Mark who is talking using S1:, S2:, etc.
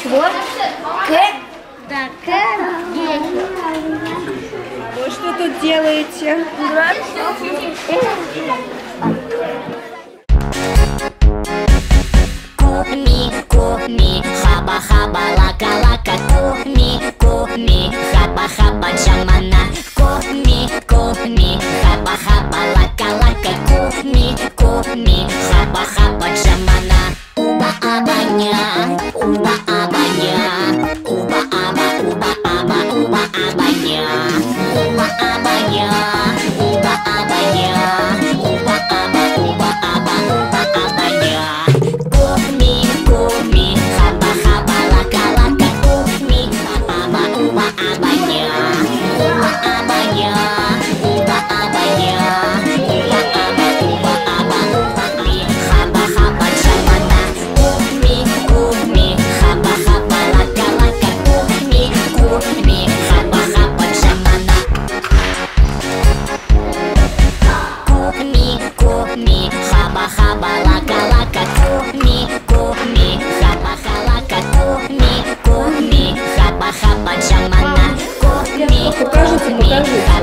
S1: Чего? Да,
S2: Вы что тут делаете?
S3: Куми, куми, хаба, хаба, лака, лака. Куми, куми, хаба, хаба, джамана. Куми, куми, хаба, хаба, лака, лака. Куми, куми, хаба, хаба, джамана. Уба абаня, уба абаня, уба аба, уба аба, уба абаня, уба абаня, уба абаня, уба аба, уба аба, уба абаня. Куми, куми, хаба, хаба, лака, лака. Куми, аба, уба абаня, уба абаня, уба абаня, уба аба, уба аба, уба ми, хаба, хаба, джамана. Куми, куми, хаба, хаба, лака, лака. Куми, куми, хаба, хаба, джамана. Куми, куми, хаба, хаба, лака, лака. Куми, куми, хаба, халака. Куми, куми, хаба, хаба, джамана. Куми,
S2: Покажите,
S3: куми,
S2: покажите.